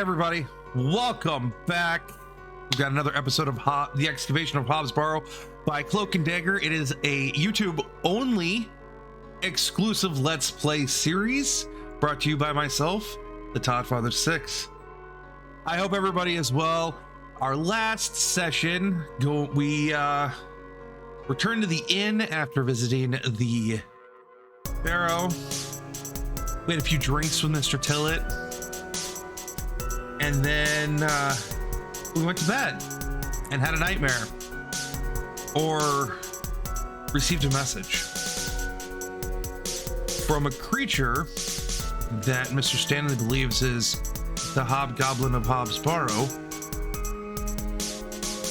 everybody, welcome back. We've got another episode of The Excavation of HOB'S BARROW by Cloak and Dagger. It is a YouTube only exclusive Let's Play series brought to you by myself, the Toddfather 6. I hope everybody is well. Our last session, we returned to the inn after visiting the Barrow. We had a few drinks with Mr. Tillett. And then we went to bed and had a nightmare or received a message from a creature that Mr. Stanley believes is the hobgoblin of HOB'S BARROW,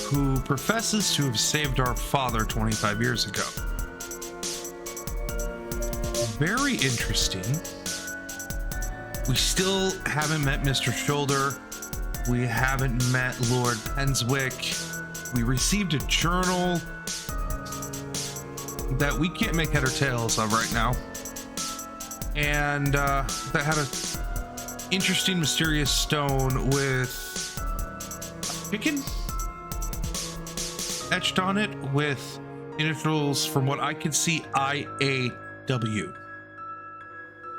who professes to have saved our father 25 years ago. Very interesting. We still haven't met Mr. Shoulder. We haven't met Lord Penswick. We received a journal that we can't make head or tails of right now. And that had an interesting, mysterious stone with chicken etched on it with initials, from what I can see, IAW.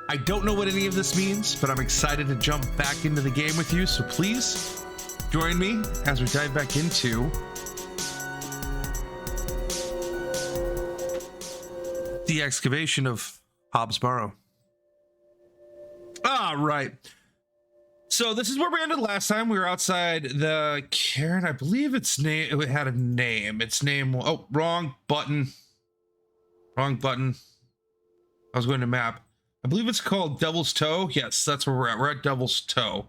I don't know what any of this means, but I'm excited to jump back into the game with you. So please join me as we dive back into the excavation of HOB'S BARROW. All right. So this is where we ended last time. We were outside the Cairn. I believe its name, it had a name. Its name, oh, wrong button. Wrong button. I was going to map. I believe it's called Devil's Toe. Yes, that's where we're at. We're at Devil's Toe.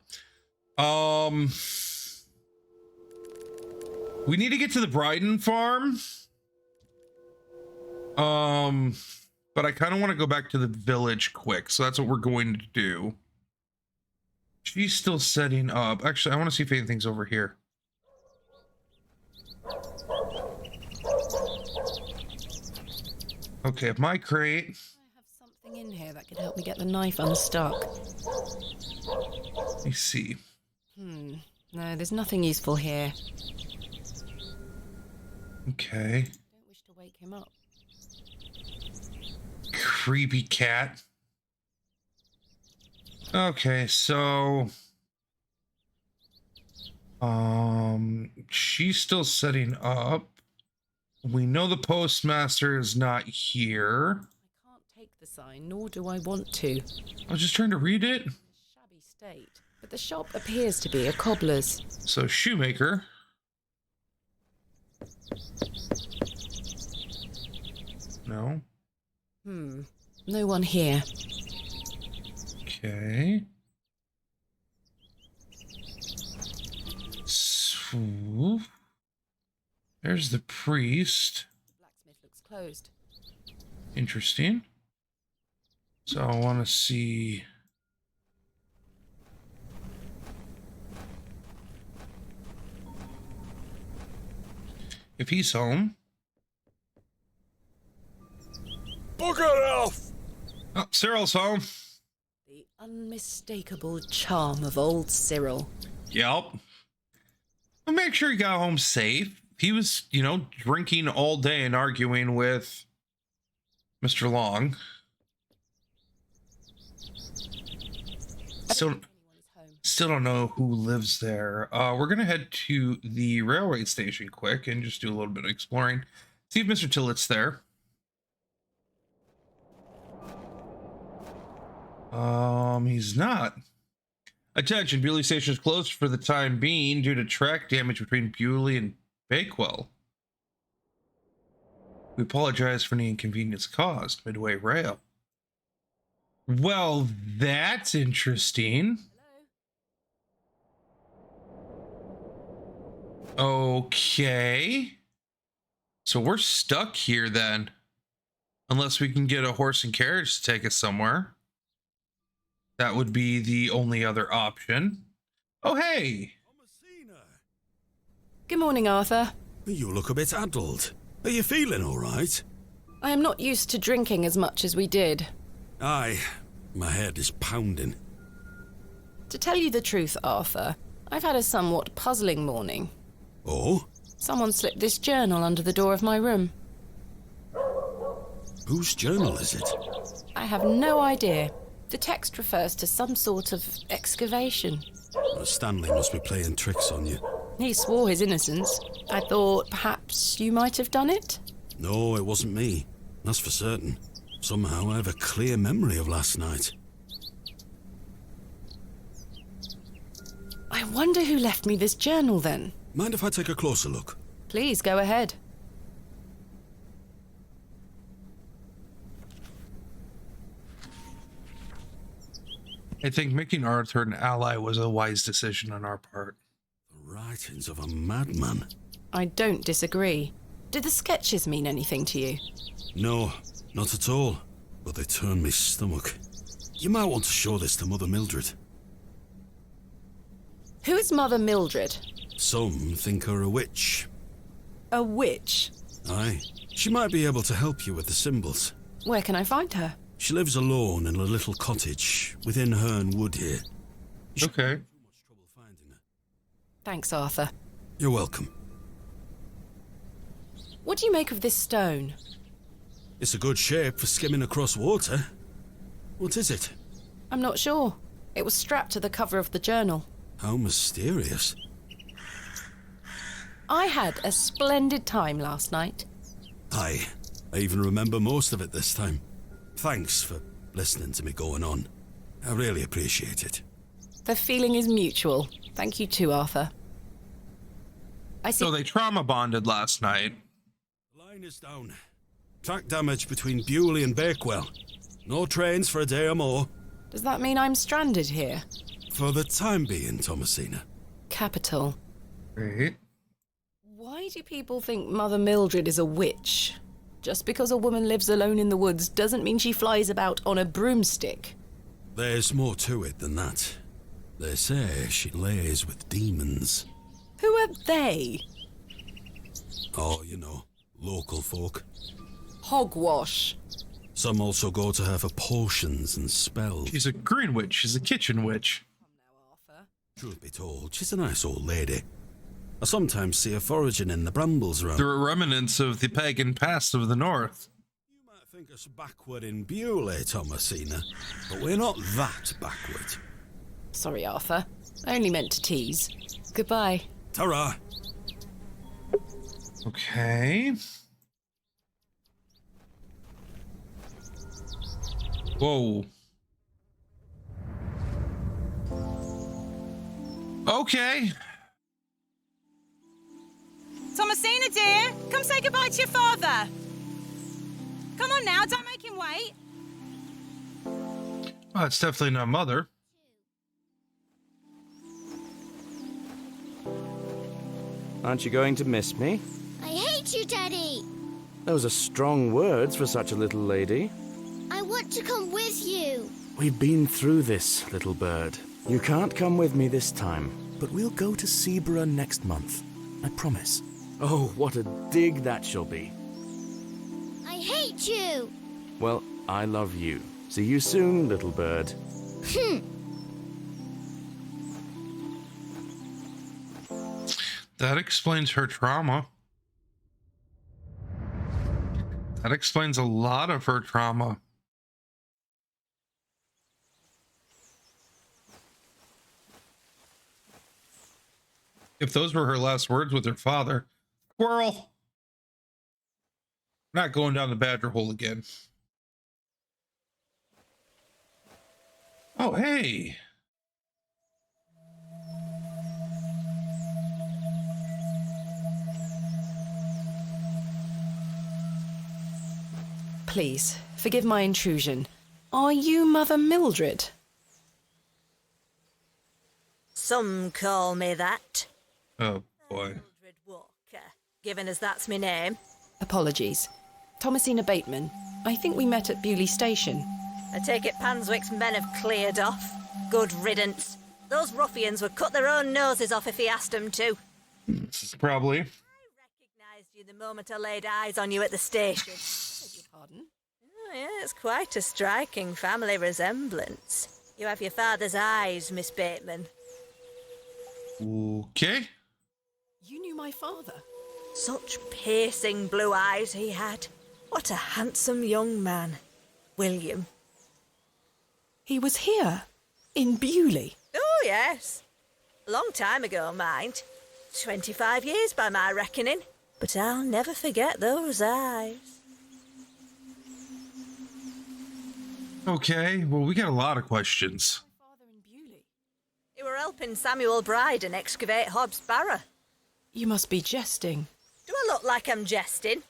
We need to get to the Bryden farm. But I kind of want to go back to the village quick, so that's what we're going to do. She's still setting up. Actually, I want to see if anything's over here. Okay, my crate. In here that could help me get the knife unstuck. Let me see. No, there's nothing useful here. Okay. Don't wish to wake him up. Creepy cat. Okay, so she's still setting up. We know the postmaster is not here. The sign, nor do I want to. I was just trying to read it. Shabby state, but the shop appears to be a cobbler's. So shoemaker. No. No one here. Okay. So there's the priest. The blacksmith looks closed. Interesting. So I want to see. If he's home. Bugger off! Oh, Cyril's home. The unmistakable charm of old Cyril. Yep. I'll make sure he got home safe. He was, drinking all day and arguing with Mr. Long. Still don't know who lives there. We're gonna head to the railway station quick and just do a little bit of exploring. See if Mr. Tillett's there. He's not. Attention, Bewley Station is closed for the time being due to track damage between Bewley and Bakewell. We apologize for any inconvenience caused. Midway Rail. Well, that's interesting. Okay. So we're stuck here then. Unless we can get a horse and carriage to take us somewhere. That would be the only other option. Oh, hey. Thomasina. Good morning, Arthur. You look a bit addled. Are you feeling all right? I am not used to drinking as much as we did. Aye, my head is pounding. To tell you the truth, Arthur, I've had a somewhat puzzling morning. Oh? Someone slipped this journal under the door of my room. Whose journal is it? I have no idea. The text refers to some sort of excavation. Well, Stanley must be playing tricks on you. He swore his innocence. I thought perhaps you might have done it? No, it wasn't me. That's for certain. Somehow I have a clear memory of last night. I wonder who left me this journal then. Mind if I take a closer look? Please go ahead. I think making Arthur an ally was a wise decision on our part. The writings of a madman. I don't disagree. Did the sketches mean anything to you? No, not at all. But they turned me stomach. You might want to show this to Mother Mildred. Who is Mother Mildred? Some think her a witch. A witch? Aye. She might be able to help you with the symbols. Where can I find her? She lives alone in a little cottage within Herne Wood here. Okay. Too much trouble finding her. Thanks, Arthur. You're welcome. What do you make of this stone? It's a good shape for skimming across water. What is it? I'm not sure. It was strapped to the cover of the journal. How mysterious. I had a splendid time last night. Aye. I even remember most of it this time. Thanks for listening to me going on. I really appreciate it. The feeling is mutual. Thank you too, Arthur. I see. So they trauma bonded last night. The line is down. Track damage between Bewley and Bakewell. No trains for a day or more. Does that mean I'm stranded here? For the time being, Thomasina. Capital. Great. Why do people think Mother Mildred is a witch? Just because a woman lives alone in the woods doesn't mean she flies about on a broomstick. There's more to it than that. They say she lays with demons. Who are they? Oh, you know, local folk. Hogwash. Some also go to her for potions and spells. She's a green witch. She's a kitchen witch. Truth be told, she's a nice old lady. I sometimes see her foraging in the brambles around. There are remnants of the pagan past of the north. You might think us backward in Bewley, Thomasina, but we're not that backward. Sorry, Arthur. I only meant to tease. Goodbye. Ta-ra! Okay. Whoa. Okay. Thomasina, dear, come say goodbye to your father. Come on now, don't make him wait. Well, it's definitely not Mother. Aren't you going to miss me? I hate you, Daddy. Those are strong words for such a little lady. I want to come with you. We've been through this, little bird. You can't come with me this time, but we'll go to Seaborough next month. I promise. Oh, what a dig that shall be. I hate you. Well, I love you. See you soon, little bird. That explains her trauma. That explains a lot of her trauma. If those were her last words with her father. Squirrel! Not going down the badger hole again. Oh, hey! Please, forgive my intrusion. Are you Mother Mildred? Some call me that. Oh, boy. Mildred Walker, given as that's my name. Apologies. Thomasina Bateman. I think we met at Bewley Station. I take it Panswick's men have cleared off. Good riddance. Those ruffians would cut their own noses off if he asked them to. Probably. I recognised you the moment I laid eyes on you at the station. Pardon? Oh, yeah, it's quite a striking family resemblance. You have your father's eyes, Miss Bateman. Okay. You knew my father? Such piercing blue eyes he had. What a handsome young man. William. He was here, in Bewley. Oh, yes. A long time ago, mind. 25 years by my reckoning. But I'll never forget those eyes. Okay, well, we got a lot of questions. My father in Bewley. You were helping Samuel Bryden excavate HOB'S barrow. You must be jesting. Do I look like I'm jesting?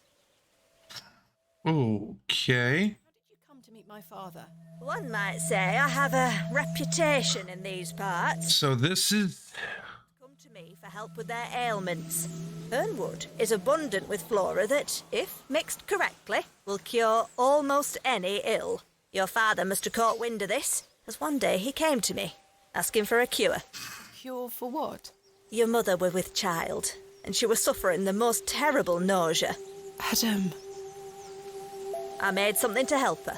Okay. How did you come to meet my father? One might say I have a reputation in these parts. So this is... Come to me for help with their ailments. Fernwood is abundant with flora that, if mixed correctly, will cure almost any ill. Your father must have caught wind of this, as one day he came to me, asking for a cure. Cure for what? Your mother were with child, and she was suffering the most terrible nausea. Adam. I made something to help her.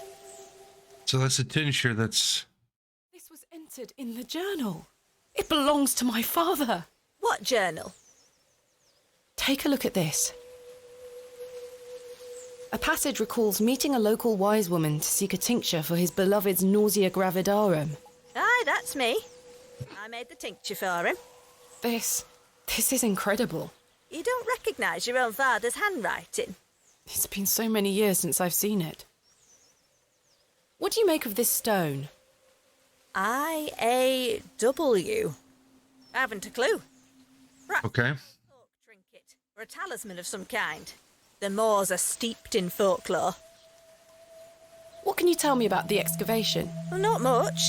So that's a tincture that's... This was entered in the journal. It belongs to my father. What journal? Take a look at this. A passage recalls meeting a local wise woman to seek a tincture for his beloved's nausea gravidarum. Aye, that's me. I made the tincture for him. This is incredible. You don't recognise your own father's handwriting? It's been so many years since I've seen it. What do you make of this stone? I-A-W. I haven't a clue. Perhaps Okay. a folk trinket or a talisman of some kind. The Moors are steeped in folklore. What can you tell me about the excavation? Well, not much.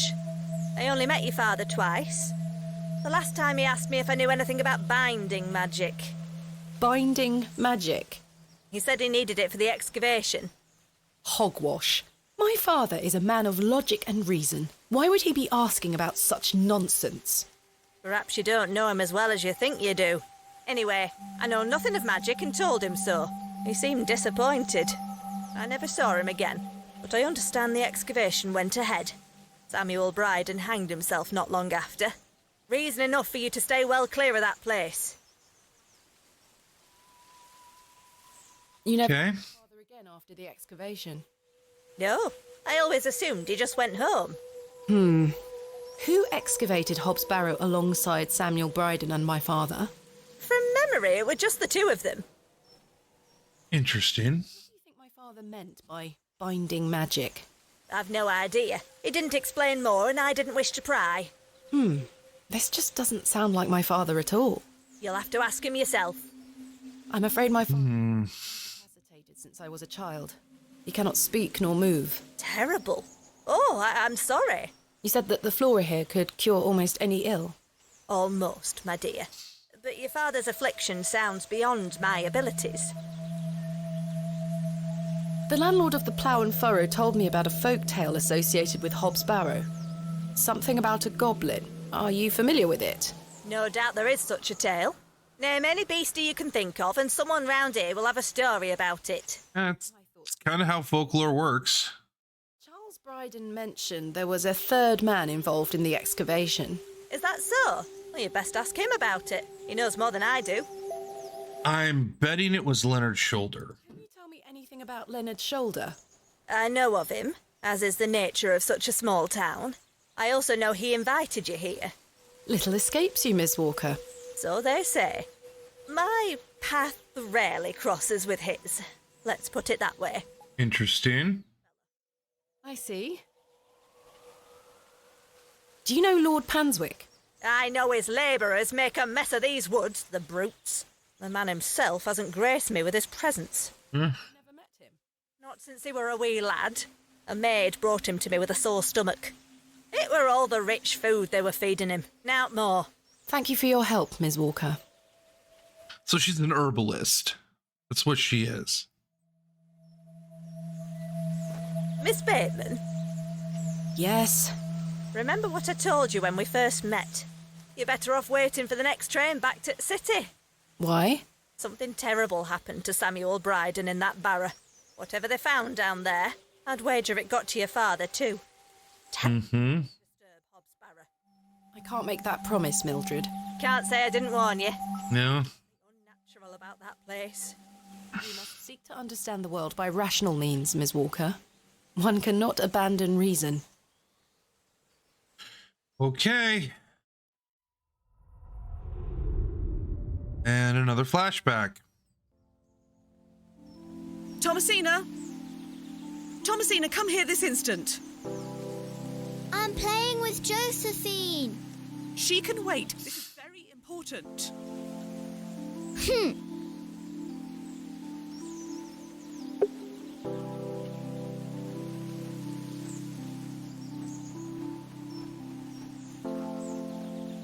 I only met your father twice. The last time he asked me if I knew anything about binding magic. Binding magic. He said he needed it for the excavation. Hogwash. My father is a man of logic and reason. Why would he be asking about such nonsense? Perhaps you don't know him as well as you think you do. Anyway, I know nothing of magic and told him so. He seemed disappointed. I never saw him again, but I understand the excavation went ahead. Samuel Bryden hanged himself not long after. Reason enough for you to stay well clear of that place. You never Okay. saw my father again after the excavation. No, I always assumed he just went home. Who excavated HOB'S barrow alongside Samuel Bryden and my father? From memory, it were just the two of them. Interesting. What do you think my father meant by binding magic? I've no idea. He didn't explain more, and I didn't wish to pry. This just doesn't sound like my father at all. You'll have to ask him yourself. I'm afraid my father incapacitated since I was a child. He cannot speak nor move. Terrible. Oh, I'm sorry. You said that the flora here could cure almost any ill. Almost, my dear. But your father's affliction sounds beyond my abilities. The landlord of the Plough and Furrow told me about a folk tale associated with HOB'S barrow. Something about a goblin. Are you familiar with it? No doubt there is such a tale. Name any beastie you can think of, and someone round here will have a story about it. That's kind of how folklore works. Charles Bryden mentioned there was a third man involved in the excavation. Is that so? Well, you'd best ask him about it. He knows more than I do. I'm betting it was Leonard's shoulder. Can you tell me anything about Leonard's shoulder? I know of him, as is the nature of such a small town. I also know he invited you here. Little escapes you, Miss Walker. So they say. My path rarely crosses with his. Let's put it that way. Interesting. I see. Do you know Lord Panswick? I know his labourers make a mess of these woods, the brutes. The man himself hasn't graced me with his presence. Never met him. Not since he were a wee lad. A maid brought him to me with a sore stomach. It were all the rich food they were feeding him, nowt more. Thank you for your help, Miss Walker. So she's an herbalist. That's what she is. Miss Bateman, Yes. remember what I told you when we first met? You're better off waiting for the next train back to the city. Why? Something terrible happened to Samuel Bryden in that barrow. Whatever they found down there, I'd wager it got to your father too. Disturb Can't make that promise, Mildred. Can't say I didn't warn you. No. Unnatural about that place. We must seek to understand the world by rational means, Ms. Walker. One cannot abandon reason. Okay. And another flashback. Thomasina! Thomasina, come here this instant. I'm playing with Josephine. She can wait. This is very important.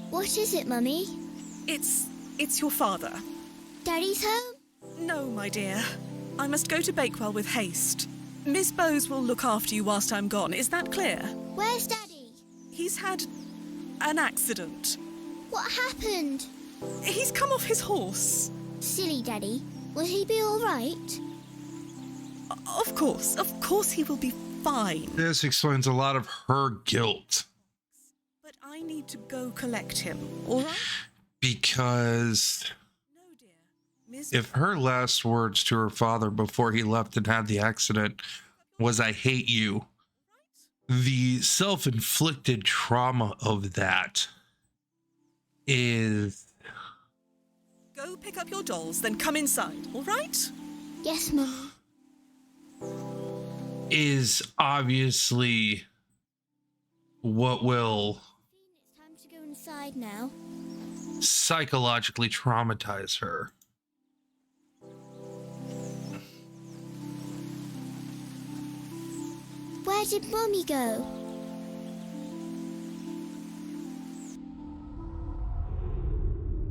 What is it, Mummy? It's your father. Daddy's home? No, my dear. I must go to Bakewell with haste. Miss Bowes will look after you whilst I'm gone. Is that clear? Where's Daddy? He's had an accident. What happened? He's come off his horse. Silly Daddy. Will he be all right? Of course he will be fine. This explains a lot of her guilt. But I need to go collect him, all right? Because No, dear. Miss if her last words to her father before he left and had the accident was, "I hate you," the self-inflicted trauma of that is Go pick up your dolls, then come inside, all right? Yes, Mummy. obviously what will It's time to go inside now. psychologically traumatize her. Where did Mummy go?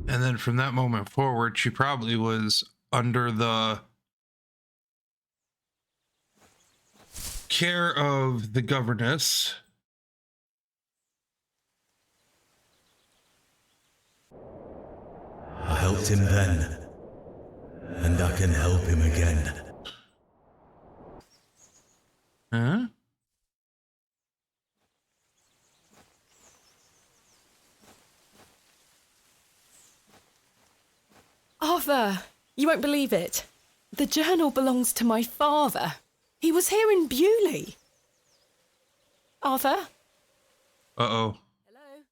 And then from that moment forward, she probably was under the care of the governess. I helped him then, and I can help him again. Huh? Arthur, you won't believe it. The journal belongs to my father. He was here in Bewley. Arthur? Uh-oh. Hello?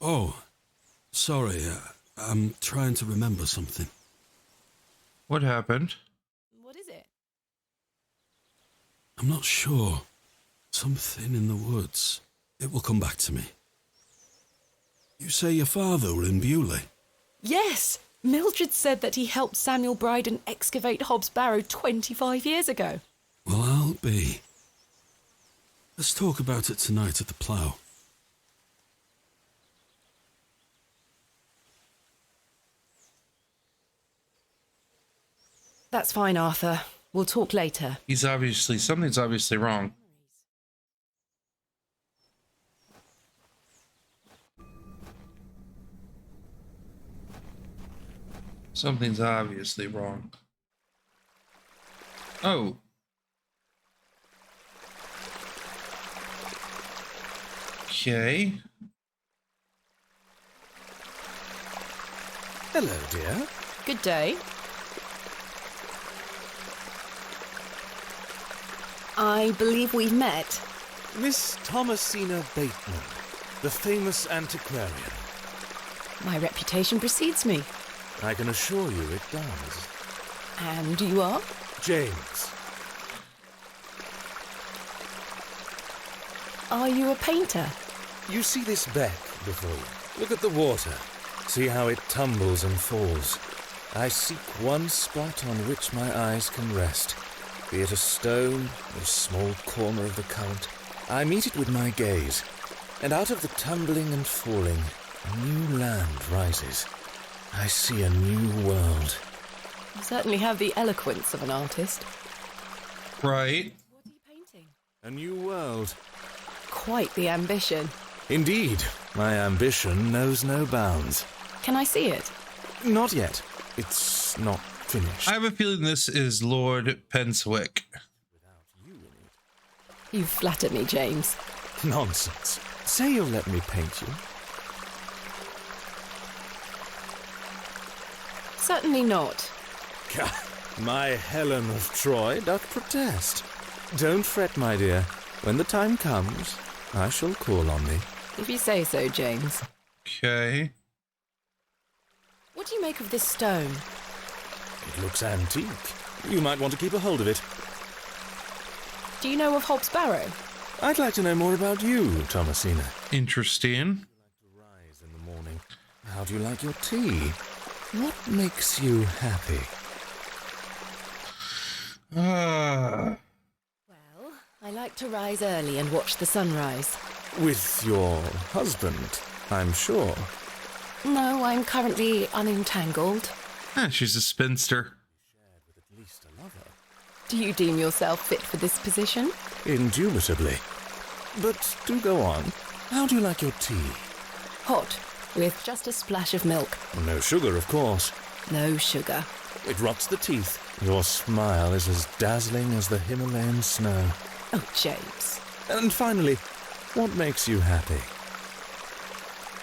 Oh, sorry. I'm trying to remember something. What happened? What is it? I'm not sure. Something in the woods. It will come back to me. You say your father were in Bewley? Yes! Mildred said that he helped Samuel Bryden excavate HOB'S Barrow 25 years ago. Well, I'll be. Let's talk about it tonight at the plough. That's fine, Arthur. We'll talk later. Something's obviously wrong. Something's obviously wrong. Oh. Okay. Hello, dear. Good day. I believe we've met. Miss Thomasina Bateman, the famous antiquarian. My reputation precedes me. I can assure you it does. And you are? James. Are you a painter? You see this beck before you? Look at the water. See how it tumbles and falls. I seek one spot on which my eyes can rest. Be it a stone or a small corner of the current, I meet it with my gaze, and out of the tumbling and falling, a new land rises. I see a new world. You certainly have the eloquence of an artist. Right. What are you painting? A new world. Quite the ambition. Indeed, my ambition knows no bounds. Can I see it? Not yet. It's not finished. I have a feeling this is Lord Penswick. You flatter me, James. Nonsense. Say you'll let me paint you. Certainly not. My Helen of Troy doth protest. Don't fret, my dear. When the time comes, I shall call on thee. If you say so, James. Okay. What do you make of this stone? It looks antique. You might want to keep a hold of it. Do you know of HOB'S Barrow? I'd like to know more about you, Thomasina. Interesting. Rise in the morning. How do you like your tea? What makes you happy? Well, I like to rise early and watch the sunrise. With your husband, I'm sure. No, I'm currently unentangled. She's a spinster. At least a lover. Do you deem yourself fit for this position? Indubitably. But do go on. How do you like your tea? Hot, with just a splash of milk. No sugar, of course. No sugar. It rots the teeth. Your smile is as dazzling as the Himalayan snow. Oh, James. And finally, what makes you happy?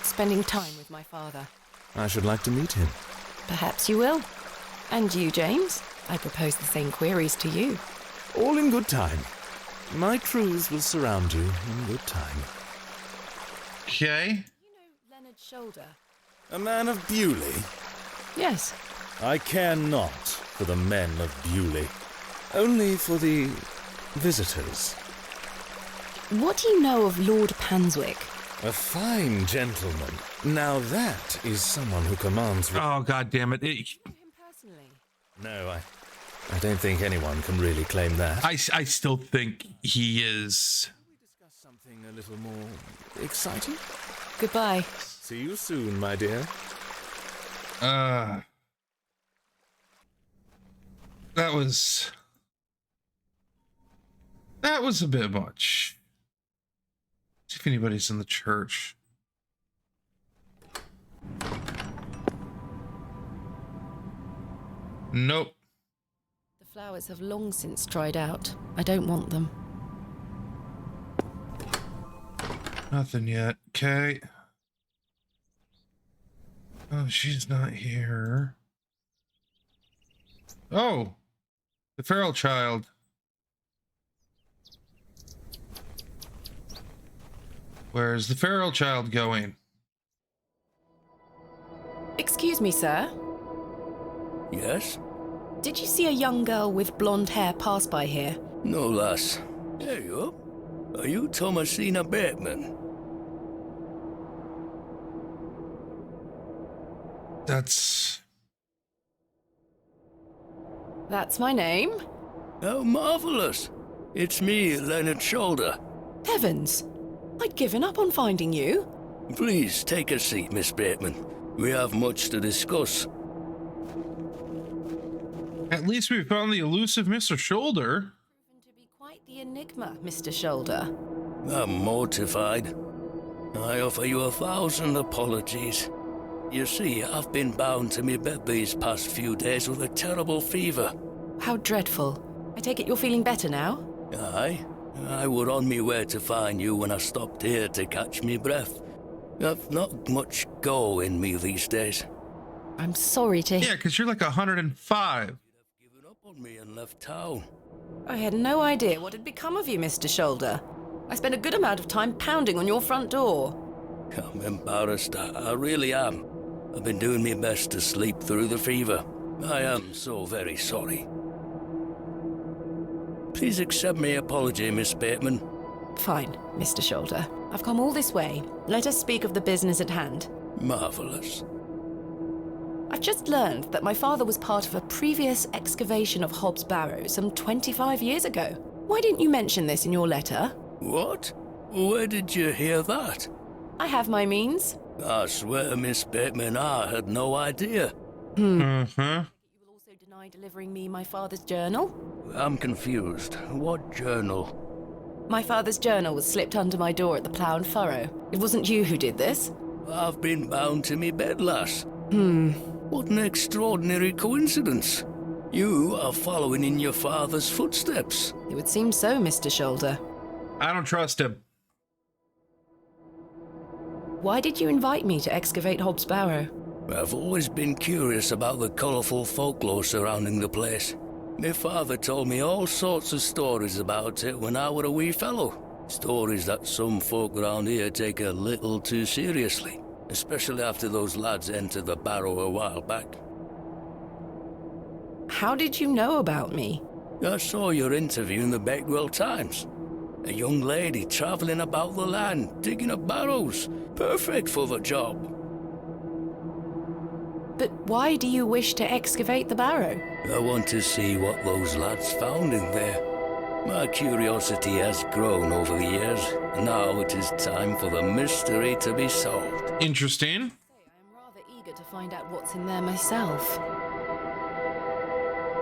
Spending time with my father. I should like to meet him. Perhaps you will. And you, James? I propose the same queries to you. All in good time. My truths will surround you in good time. Okay. You know Leonard Shoulder? A man of Bewley? Yes. I care not for the men of Bewley. Only for the visitors. What do you know of Lord Panswick? A fine gentleman. Now that is someone who commands... Oh, God damn it. Do you know him personally? No, I don't think anyone can really claim that. I still think he is. Can we discuss something a little more exciting? Goodbye. See you soon, my dear. That was a bit much. See if anybody's in the church. Nope. The flowers have long since dried out. I don't want them. Nothing yet. Okay. Oh, she's not here. Oh, the feral child. Where's the feral child going? Excuse me, sir. Yes? Did you see a young girl with blonde hair pass by here? No, lass. There you are. Are you Thomasina Bateman? That's my name. How marvellous. It's me, Leonard Shoulder. Heavens! I'd given up on finding you. Please take a seat, Miss Bateman. We have much to discuss. At least we found the elusive Mr. Shoulder. Proven to be quite the enigma, Mr. Shoulder. I'm mortified. I offer you 1,000 apologies. You see, I've been bound to me bed these past few days with a terrible fever. How dreadful. I take it you're feeling better now? Aye. I were on me way to find you when I stopped here to catch me breath. I've not much go in me these days. I'm sorry to hear. Yeah, because you're like 105. Given up on me and left town. I had no idea what had become of you, Mr. Shoulder. I spent a good amount of time pounding on your front door. I'm embarrassed. I really am. I've been doing my best to sleep through the fever. I am so very sorry. Please accept my apology, Miss Bateman. Fine, Mr. Shoulder. I've come all this way. Let us speak of the business at hand. Marvellous. I've just learned that my father was part of a previous excavation of HOB'S Barrow some 25 years ago. Why didn't you mention this in your letter? What? Where did you hear that? I have my means. I swear, Miss Bateman, I had no idea. Mm-hmm. You will also deny delivering me my father's journal? I'm confused. What journal? My father's journal was slipped under my door at the Plough and Furrow. It wasn't you who did this. I've been bound to me bed, lass. What an extraordinary coincidence. You are following in your father's footsteps. It would seem so, Mr. Shoulder. I don't trust him. Why did you invite me to excavate HOB'S Barrow? I've always been curious about the colourful folklore surrounding the place. My father told me all sorts of stories about it when I were a wee fellow. Stories that some folk around here take a little too seriously, especially after those lads entered the Barrow a while back. How did you know about me? I saw your interview in the Bakewell Times. A young lady travelling about the land, digging up barrows. Perfect for the job. But why do you wish to excavate the barrow? I want to see what those lads found in there. My curiosity has grown over the years, and now it is time for the mystery to be solved. Interesting. I'm rather eager to find out what's in there myself.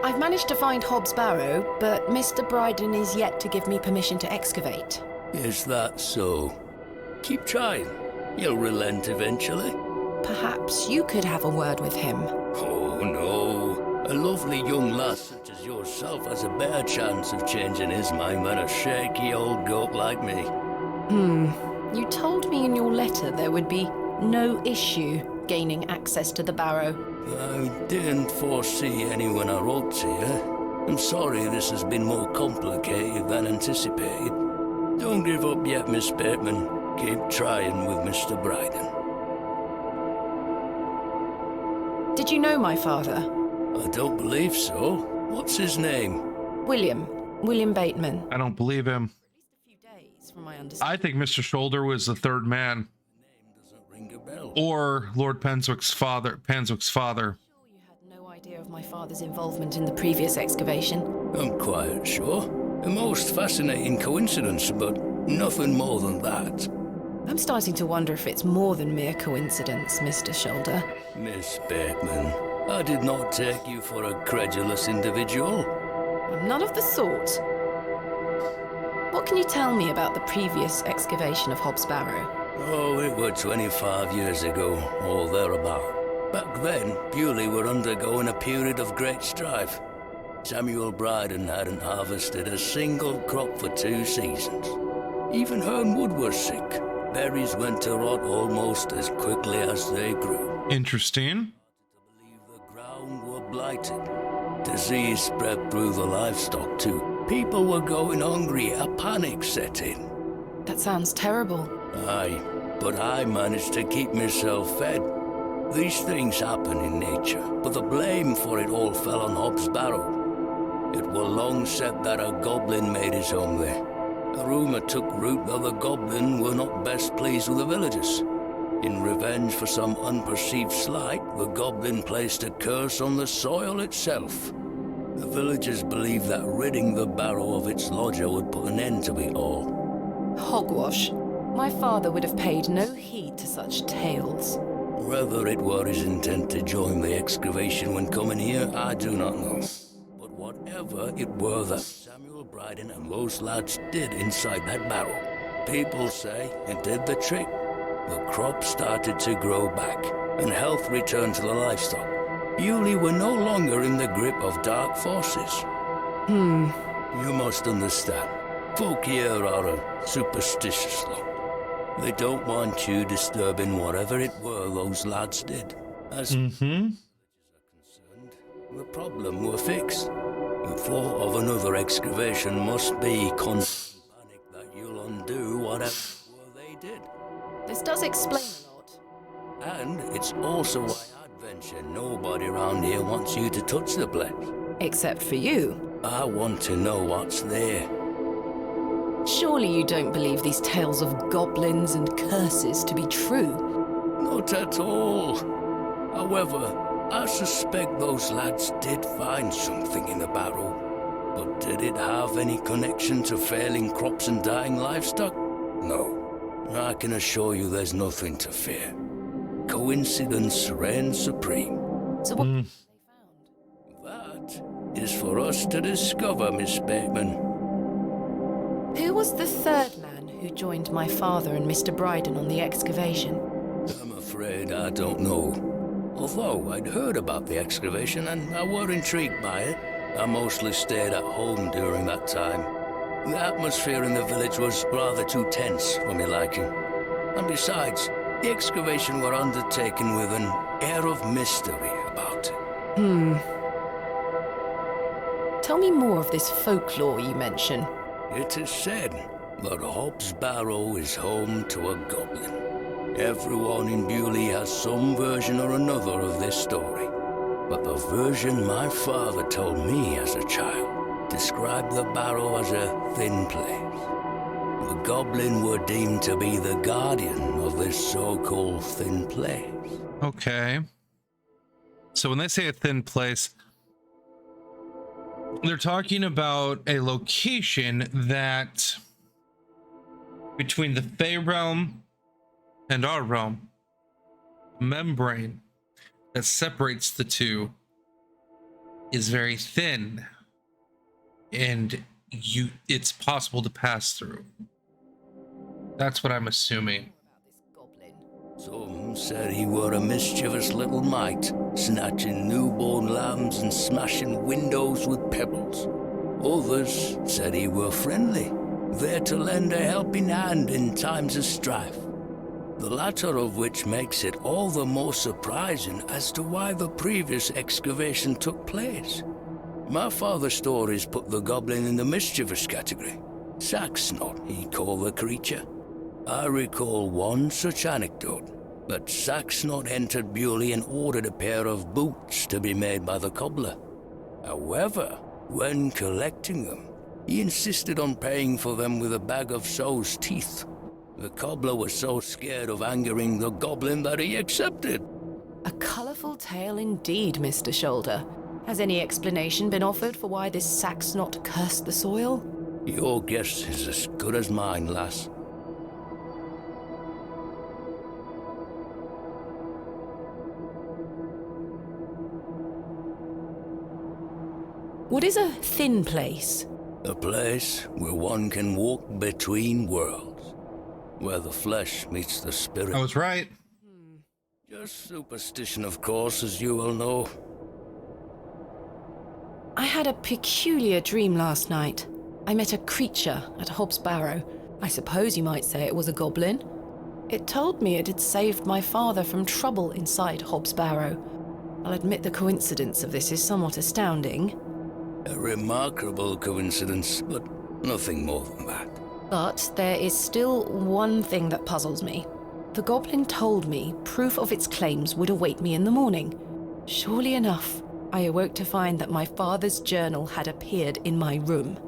I've managed to find HOB'S Barrow, but Mr. Bryden is yet to give me permission to excavate. Is that so? Keep trying. You'll relent eventually. Perhaps you could have a word with him. Oh, no. A lovely young lass such as yourself has a better chance of changing his mind than a shaky old goat like me. You told me in your letter there would be no issue gaining access to the barrow. I didn't foresee any when I wrote to you. I'm sorry this has been more complicated than anticipated. Don't give up yet, Miss Bateman. Keep trying with Mr. Bryden. Did you know my father? I don't believe so. What's his name? William Bateman. I don't believe him. A few days, from my understanding. I think Mr. Shoulder was the third man. Ring a bell. Or Lord Penswick's father. Sure you had no idea of my father's involvement in the previous excavation? I'm quite sure. A most fascinating coincidence, but nothing more than that. I'm starting to wonder if it's more than mere coincidence, Mr. Shoulder. Miss Bateman, I did not take you for a credulous individual. I'm none of the sort. What can you tell me about the previous excavation of HOB'S Barrow? Oh, it were 25 years ago, or thereabout. Back then, Bewley were undergoing a period of great strife. Samuel Bryden hadn't harvested a single crop for 2 seasons. Even Hernwood was sick. Berries went to rot almost as quickly as they grew. Interesting. I believe the ground were blighted. Disease spread through the livestock too. People were going hungry, a panic set in. That sounds terrible. Aye, but I managed to keep myself fed. These things happen in nature, but the blame for it all fell on HOB'S Barrow. It were long said that a goblin made his home there. A rumour took root that the goblin were not best pleased with the villagers. In revenge for some unperceived slight, the goblin placed a curse on the soil itself. The villagers believed that ridding the barrow of its lodger would put an end to it all. Hogwash. My father would have paid no heed to such tales. Whether it were his intent to join the excavation when coming here, I do not know. But whatever it were that Samuel Bryden and those lads did inside that barrow, people say it did the trick. The crops started to grow back, and health returned to the livestock. Bewley were no longer in the grip of dark forces. You must understand. Folk here are a superstitious lot. They don't want you disturbing whatever it were those lads did. As villagers are concerned, the problem were fixed. The thought of another excavation must be constant panic that you'll undo whatever it were they did. This does explain a lot. And it's also why I'd venture nobody around here wants you to touch the place. Except for you. I want to know what's there. Surely you don't believe these tales of goblins and curses to be true? Not at all. However, I suspect those lads did find something in the barrow. But did it have any connection to failing crops and dying livestock? No. I can assure you there's nothing to fear. Coincidence reigns supreme. So what have they That is for us to discover, Miss Bateman. found? Who was the third man who joined my father and Mr. Bryden on the excavation? I'm afraid I don't know. Although I'd heard about the excavation and I were intrigued by it, I mostly stayed at home during that time. The atmosphere in the village was rather too tense for me liking. And besides, The excavation were undertaken with an air of mystery about it. Tell me more of this folklore you mention. It is said that Hobbs Barrow is home to a goblin. Everyone in Bewley has some version or another of this story. But the version my father told me as a child described the barrow as a thin place. The goblin were deemed to be the guardian of this so-called thin place. Okay. So when they say a thin place, they're talking about a location that between the Fey realm and our realm, membrane that separates the two is very thin, and it's possible to pass through. That's what I'm assuming. Some said he were a mischievous little mite, snatching newborn lambs and smashing windows with pebbles. Others said he were friendly, there to lend a helping hand in times of strife. The latter of which makes it all the more surprising as to why the previous excavation took place. My father's stories put the goblin in the mischievous category. Saxnot, he called the creature. I recall one such anecdote, that Saxnot entered Bewley and ordered a pair of boots to be made by the cobbler. However, when collecting them, he insisted on paying for them with a bag of sow's teeth. The cobbler was so scared of angering the goblin that he accepted. A colourful tale indeed, Mr. Shoulder. Has any explanation been offered for why this Saxnot cursed the soil? Your guess is as good as mine, lass. What is a thin place? A place where one can walk between worlds, where the flesh meets the spirit. I was right. Just superstition, of course, as you will know. I had a peculiar dream last night. I met a creature at HOB'S Barrow. I suppose you might say it was a goblin. It told me it had saved my father from trouble inside HOB'S Barrow. I'll admit the coincidence of this is somewhat astounding. A remarkable coincidence, but nothing more than that. But there is still one thing that puzzles me. The goblin told me proof of its claims would await me in the morning. Surely enough, I awoke to find that my father's journal had appeared in my room.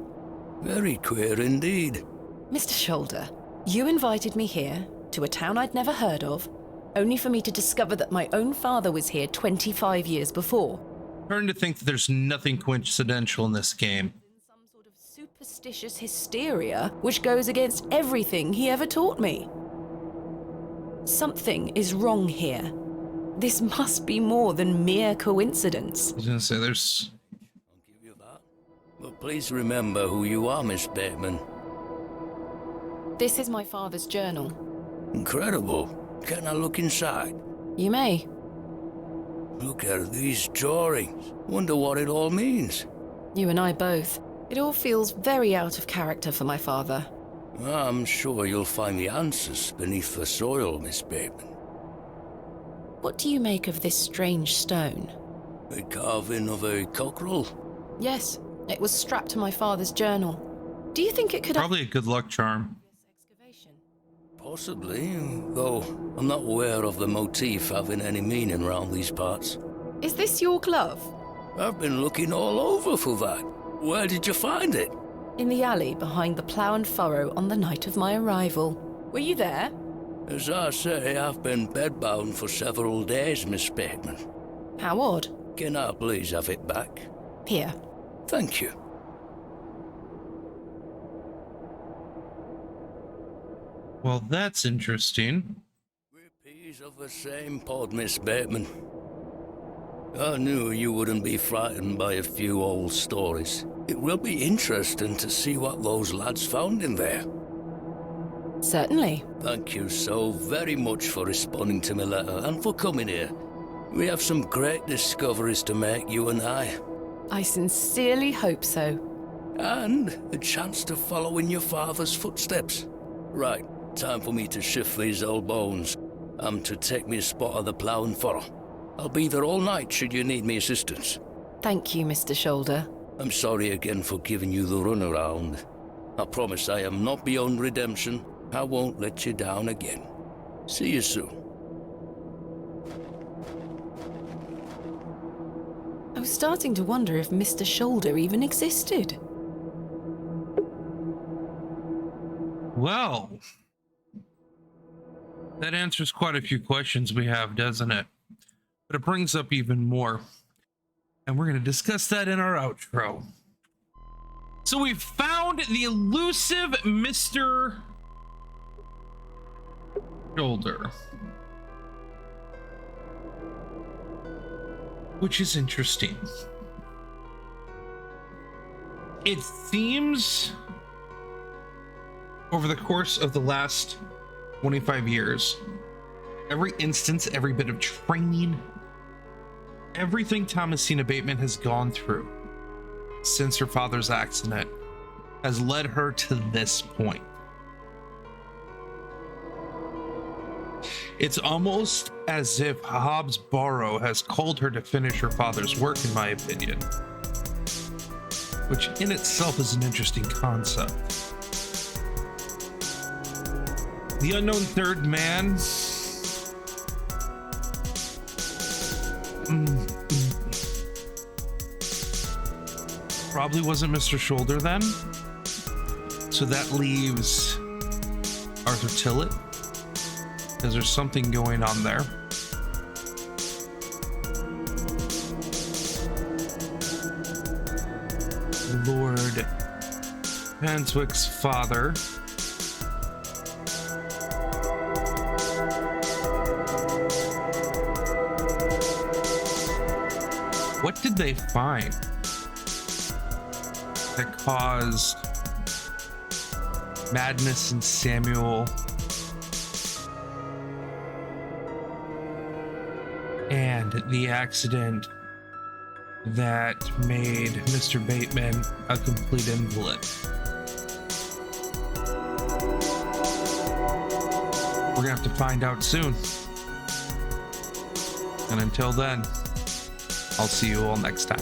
Very queer indeed. Mr. Shoulder, you invited me here, to a town I'd never heard of, only for me to discover that my own father was here 25 years before. I'm starting to think that there's nothing coincidental in this game. Some sort of superstitious hysteria, which goes against everything he ever taught me. Something is wrong here. This must be more than mere coincidence. I was gonna say there's... I'll give you that. But please remember who you are, Miss Bateman. This is my father's journal. Incredible. Can I look inside? You may. Look at these drawings. Wonder what it all means. You and I both. It all feels very out of character for my father. I'm sure you'll find the answers beneath the soil, Miss Bateman. What do you make of this strange stone? A carving of a cockerel? Yes, it was strapped to my father's journal. Do you think it could... Probably a good luck charm. Possibly, though I'm not aware of the motif having any meaning around these parts. Is this your glove? I've been looking all over for that. Where did you find it? In the alley behind the plough and furrow on the night of my arrival. Were you there? As I say, I've been bedbound for several days, Miss Bateman. How odd. Can I please have it back? Here. Thank you. Well, that's interesting. We're peas of the same pod, Miss Bateman. I knew you wouldn't be frightened by a few old stories. It will be interesting to see what those lads found in there. Certainly. Thank you so very much for responding to my letter and for coming here. We have some great discoveries to make, you and I. I sincerely hope so. And a chance to follow in your father's footsteps. Right, time for me to shift these old bones. I'm to take me a spot of the plough and furrow. I'll be there all night should you need me assistance. Thank you, Mr. Shoulder. I'm sorry again for giving you the runaround. I promise I am not beyond redemption. I won't let you down again. See you soon. I was starting to wonder if Mr. Shoulder even existed. Well, that answers quite a few questions we have, doesn't it? But it brings up even more. And we're going to discuss that in our outro. So we've found the elusive Mr. Shoulder, which is interesting. It seems over the course of the last 25 years, every instance, every bit of training, everything Thomasina Bateman has gone through since her father's accident has led her to this point. It's almost as if HOB'S Barrow has called her to finish her father's work, in my opinion, which in itself is an interesting concept. The unknown third man. Probably wasn't Mr. Shoulder then. So that leaves Arthur Tillett, because there's something going on there. Lord Panswick's father. What did they find that caused madness in Samuel and the accident that made Mr. Bateman a complete invalid? We're gonna have to find out soon. And until then, I'll see you all next time.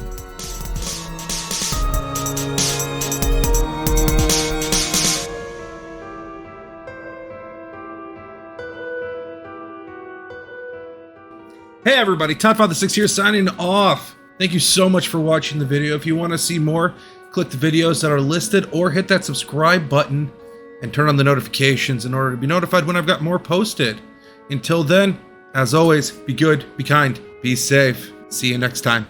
Hey everybody, Toddfather6 here signing off. Thank you so much for watching the video. If you want to see more, click the videos that are listed or hit that subscribe button and turn on the notifications in order to be notified when I've got more posted. Until then, as always, be good, be kind, be safe. See you next time.